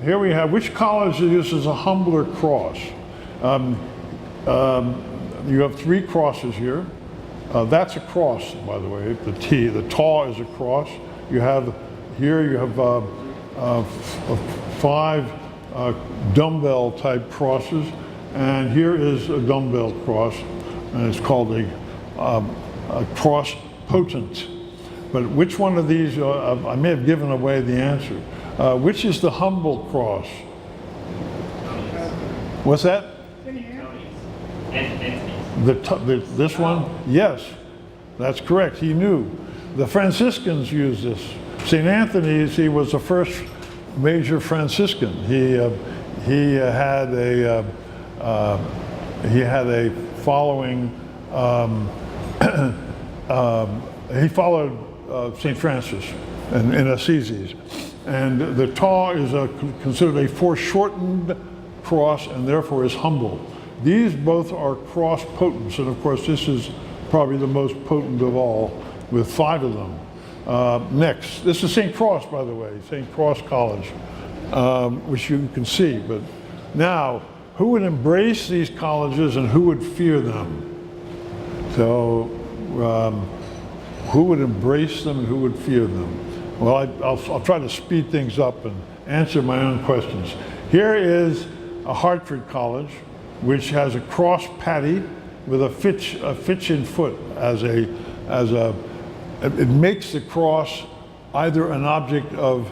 here we have, which college uses a humbler cross? You have 3 crosses here. That's a cross, by the way, the T. The taw is a cross. You have, here you have 5 dumbbell type crosses, and here is a dumbbell cross, and it's called a cross potent. But which one of these, I may have given away the answer. Which is the humble cross? What's that? This one? Yes, that's correct. He knew. The Franciscans used this. St. Anthony's, he was the first major Franciscan. He had a following. He followed St. Francis in Assisi, and the taw is considered a foreshortened cross, and therefore is humble. These both are cross potents, and of course this is probably the most potent of all, with 5 of them. Next, this is St. Cross, by the way, St. Cross College, which you can see. But now, who would embrace these colleges and who would fear them? So, who would embrace them and who would fear them? Well, I'll try to speed things up and answer my own questions. Here is a Hartford College, which has a cross patty with a fitch in foot it makes the cross either an object of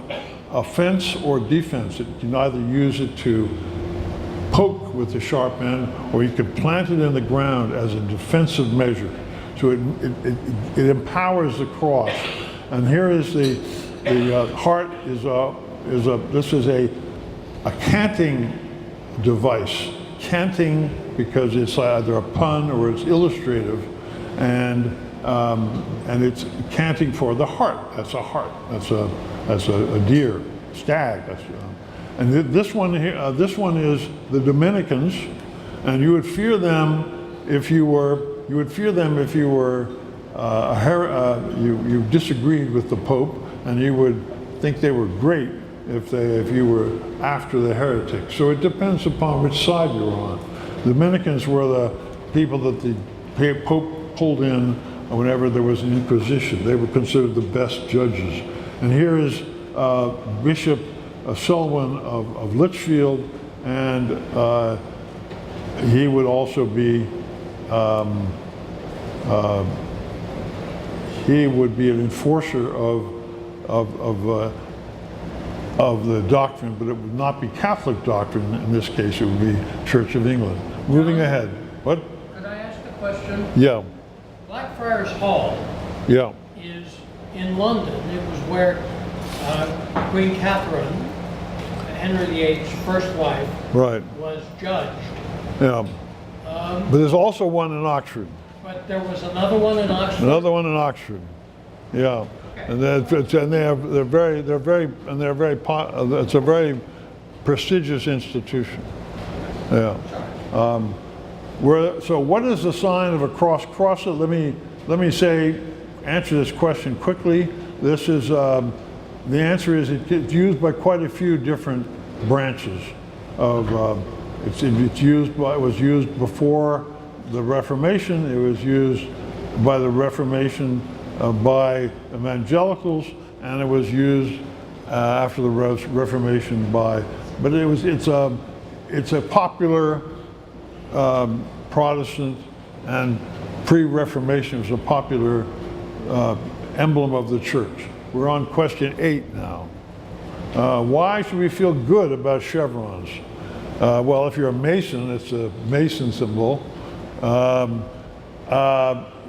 offense or defense. You can either use it to poke with the sharp end, or you could plant it in the ground as a defensive measure. So it empowers the cross. And here is the heart this is a canting device. Canting because it's either a pun or it's illustrative, and it's canting for the heart. That's a heart. That's a deer, stag. And this one here, this one is the Dominicans, and you would fear them if you were. You disagreed with the Pope, and you would think they were great if you were after the heretics. So it depends upon which side you're on. The Dominicans were the people that the Pope pulled in whenever there was an inquisition. They were considered the best judges. And here is Bishop Selwyn of Litchfield, and he would also be an enforcer of the doctrine, but it would not be Catholic doctrine. In this case, it would be Church of England. Moving ahead. What? Could I ask a question? Yeah. Blackfriars Hall is in London. It was where Queen Catherine, Henry VIII's first wife, was judged. Yeah. But there's also one in Oxford. But there was another one in Oxford? Another one in Oxford. Yeah. And it's a very prestigious institution. Yeah. So what is the sign of a cross? Let me answer this question quickly. This is the answer is it's used by quite a few different branches of. It was used before the Reformation. It was used by the Reformation by evangelicals, and it was used after the Reformation but it's a popular Protestant, and pre-Reformation it was a popular emblem of the church. We're on question 8 now. Why should we feel good about chevrons? Well, if you're a Mason, it's a Mason symbol.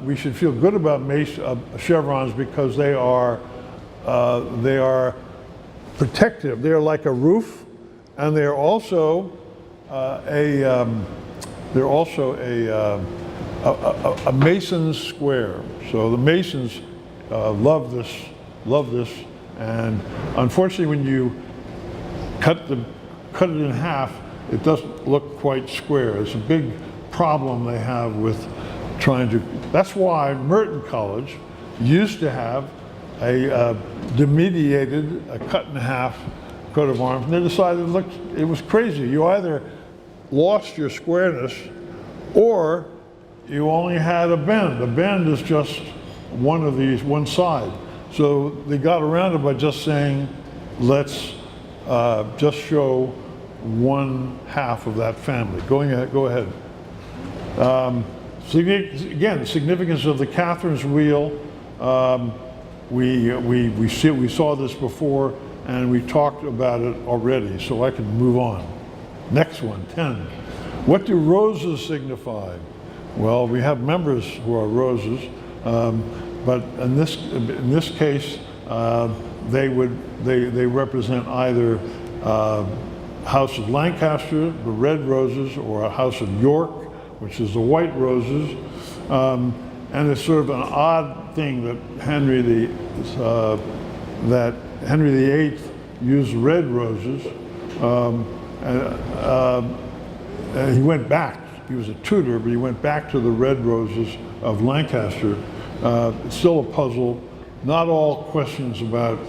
We should feel good about chevrons because they are protective. They are like a roof, and they are also a Mason's square. So the Masons love this, and unfortunately, when you cut it in half, it doesn't look quite square. It's a big problem they have with trying to. That's why Merton College used to have a demidiated, a cut in half coat of arms, and they decided, look, it was crazy. You either lost your squareness or you only had a bend. A bend is just one of these, one side. So they got around it by just saying, let's just show one half of that family. Go ahead. Again, significance of the Catherine's wheel. We saw this before, and we talked about it already, so I can move on. Next one, 10. What do roses signify? Well, we have members who are roses, but in this case, they represent either House of Lancaster, the red roses, or a House of York, which is the white roses. And it's sort of an odd thing that Henry VIII used red roses. And he went back. He was a Tudor, but he went back to the red roses of Lancaster. It's still a puzzle. Not all questions about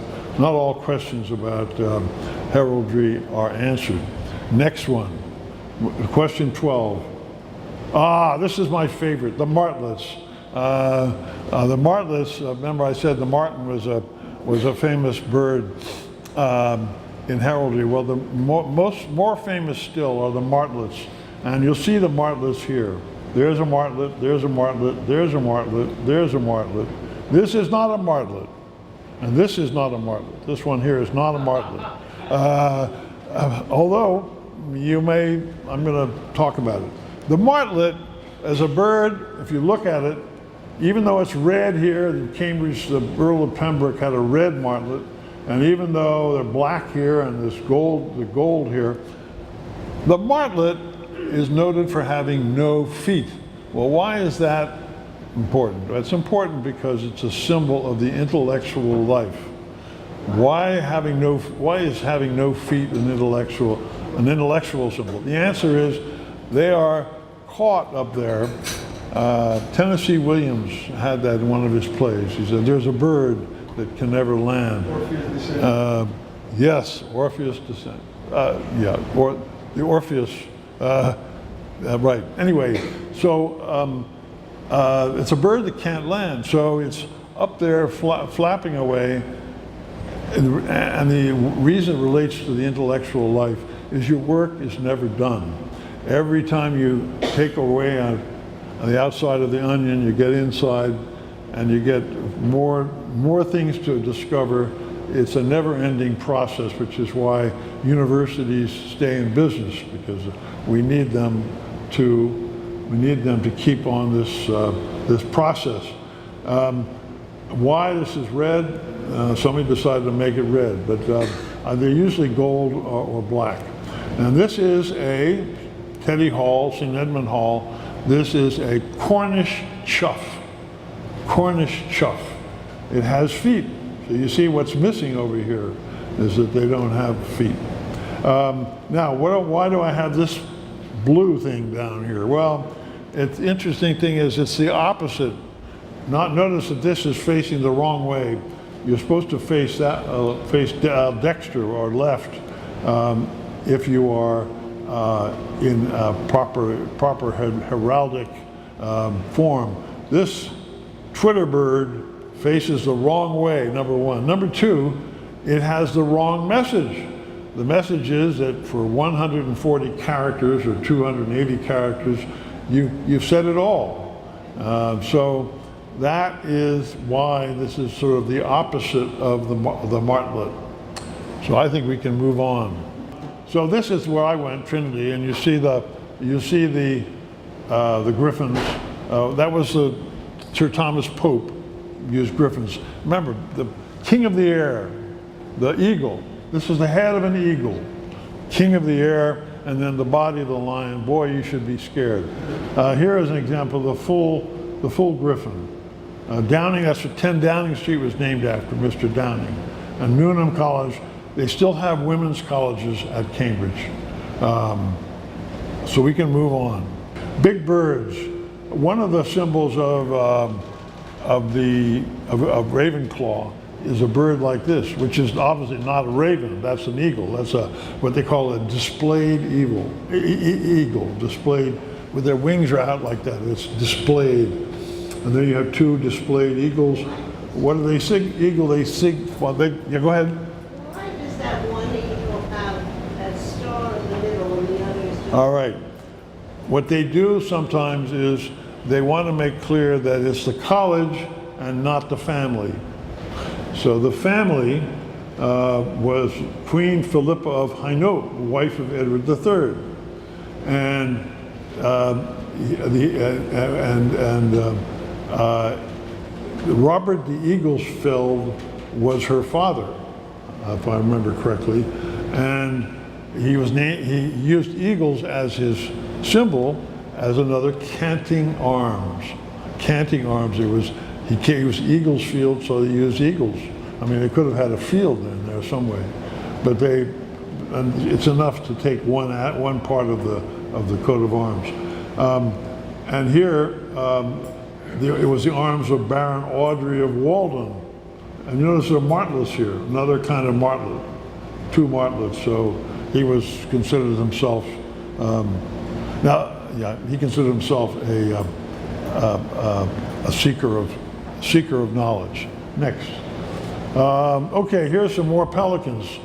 heraldry are answered. Next one, question 12. This is my favorite, the martlets. The martlets, remember I said the martin was a famous bird in heraldry. Well, the more famous still are the martlets. And you'll see the martlets here. There's a martlet, there's a martlet, there's a martlet, there's a martlet. This is not a martlet. And this is not a martlet. This one here is not a martlet. Although, I'm going to talk about it. The martlet, as a bird, if you look at it, even though it's red here, in Cambridge, the Earl of Pembroke had a red martlet, and even though they're black here and the gold here, the martlet is noted for having no feet. Well, why is that important? It's important because it's a symbol of the intellectual life. Why is having no feet an intellectual symbol? The answer is they are caught up there. Tennessee Williams had that in one of his plays. He said, there's a bird that can never land. Yes, Orpheus descent. Or the Orpheus, right. Anyway, so it's a bird that can't land, so it's up there flapping away, and the reason it relates to the intellectual life is your work is never done. Every time you take away on the outside of the onion, you get inside, and you get more things to discover. It's a never-ending process, which is why universities stay in business, because we need them to keep on this process. Why this is red? Somebody decided to make it red, but they're usually gold or black. And this is a Teddy Hall, St. Edmund Hall. This is a Cornish chough. Cornish chough. It has feet. So you see what's missing over here is that they don't have feet. Now, why do I have this blue thing down here? Well, the interesting thing is it's the opposite. Notice that this is facing the wrong way. You're supposed to face dexter or left if you are in proper heraldic form. This Twitter bird faces the wrong way, number one. Number two, it has the wrong message. The message is that for 140 characters or 280 characters, you've said it all. So that is why this is sort of the opposite of the martlet. So I think we can move on. So this is where I went, Trinity, and you see the griffins. That was Sir Thomas Pope used griffins. Remember, the king of the air, the eagle. This is the head of an eagle, king of the air, and then the body of the lion. Boy, you should be scared. Here is an example of the full griffin. Downing, that's what 10 Downing Street was named after, Mr. Downing. And Newnham College, they still have women's colleges at Cambridge. So we can move on. Big birds. One of the symbols of Ravenclaw is a bird like this, which is obviously not a raven. That's an eagle. That's what they call a displayed eagle. Eagle displayed with their wings are out like that. It's displayed, and then you have two displayed eagles. What do they sig? Eagle. They sig. Well, yeah. Go ahead. Why does that one eagle have that star in the middle and the others don't? All right. What they do sometimes is they want to make clear that it's the college and not the family. So the family was Queen Philippa of Hainaut, wife of Edward III, and Robert the Eaglesfeld was her father, if I remember correctly, and he used eagles as his symbol, as another canting arms. Canting arms. He was Eagles Field, so they used eagles. I mean, they could have had a field in there some way, but and it's enough to take one part of the coat of arms. And here, it was the arms of Baron Audrey of Walden. And you notice there are martlets here, another kind of martlet, two martlets. So he was considered himself, he considered himself a seeker of knowledge. Next. Okay, here's some more pelicans.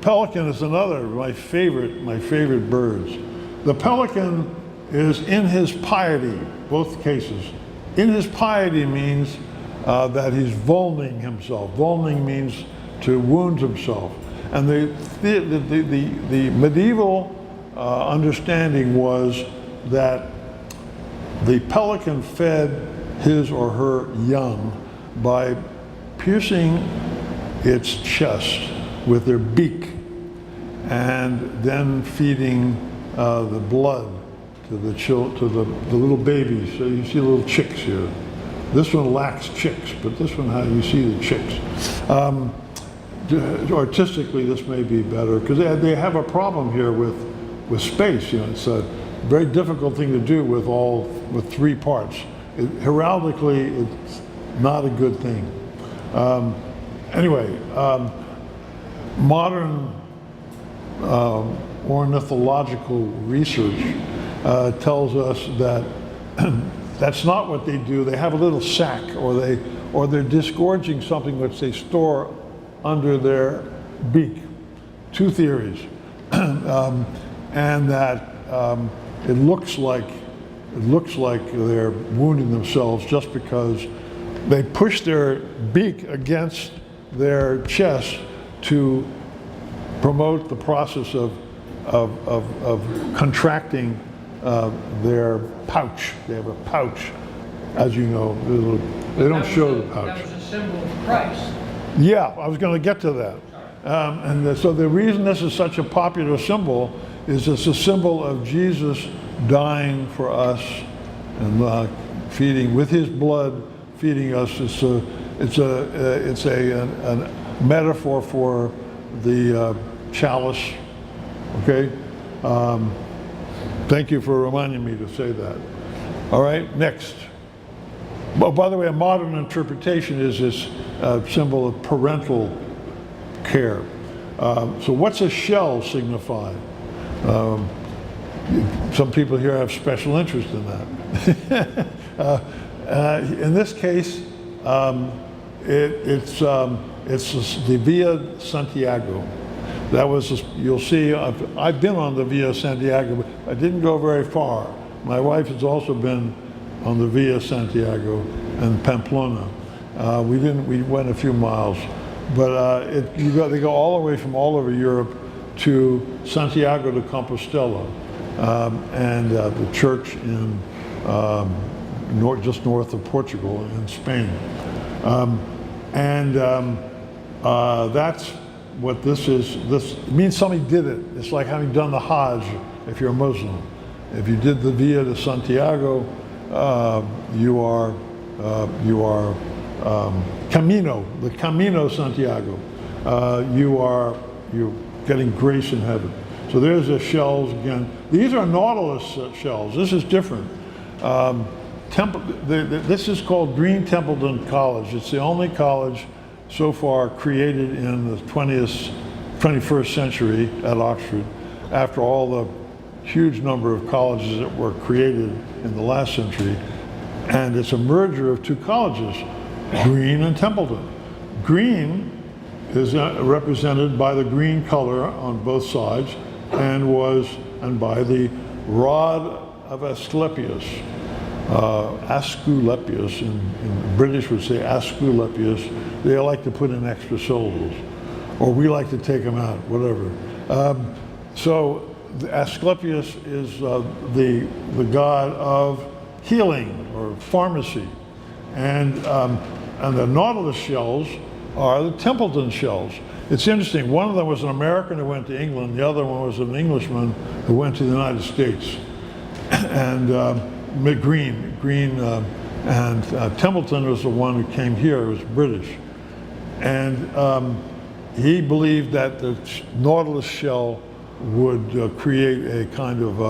Pelican is another of my favorite birds. The pelican is in his piety, both cases. In his piety means that he's wounding himself. Wounding means to wound himself. And the medieval understanding was that the pelican fed his or her young by piercing its chest with their beak and then feeding the blood to the little babies. So you see little chicks here. This one lacks chicks, but this one, how you see the chicks. Artistically, this may be better because they have a problem here with space. You know, it's a very difficult thing to do with three parts. Heraldically, it's not a good thing. Anyway, modern ornithological research tells us that that's not what they do. They have a little sac, or they're disgorging something which they store under their beak. Two theories, and that it looks like they're wounding themselves just because they push their beak against their chest to promote the process of contracting their pouch. They have a pouch, as you know. They don't show the pouch. That was a symbol of Christ. Yeah, I was going to get to that. So the reason this is such a popular symbol is it's a symbol of Jesus dying for us and feeding with his blood, feeding us. It's a metaphor for the chalice. Okay. Thank you for reminding me to say that. All right, next. Well, by the way, a modern interpretation is this symbol of parental care. So what's a shell signify? Some people here have special interest in that. In this case, it's the Via Santiago. That was, you'll see, I've been on the Via Santiago, but I didn't go very far. My wife has also been on the Via Santiago and Pamplona. We went a few miles, but they go all the way from all over Europe to Santiago de Compostela, and the church in just north of Portugal in Spain. That's what this is. This means somebody did it. It's like having done the Hajj if you're a Muslim. If you did the Via de Santiago, you are Camino, the Camino Santiago. You're getting grace in heaven. So there's the shells again. These are Nautilus shells. This is different. This is called Green Templeton College. It's the only college so far created in the 21st century at Oxford, after all the huge number of colleges that were created in the last century. And it's a merger of two colleges, Green and Templeton. Green is represented by the green color on both sides and by the rod of Asclepius. Asclepius, in British would say Asclepius. They like to put in extra syllables, or we like to take them out, whatever. So Asclepius is the god of healing or pharmacy, and the Nautilus shells are the Templeton shells. It's interesting. One of them was an American who went to England. The other one was an Englishman who went to the United States. And Green and Templeton was the one who came here. It was British, and he believed that the Nautilus shell would create a kind of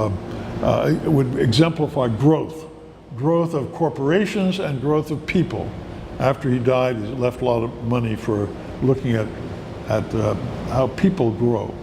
it would exemplify growth of corporations and growth of people. After he died, he left a lot of money for looking at how people grow.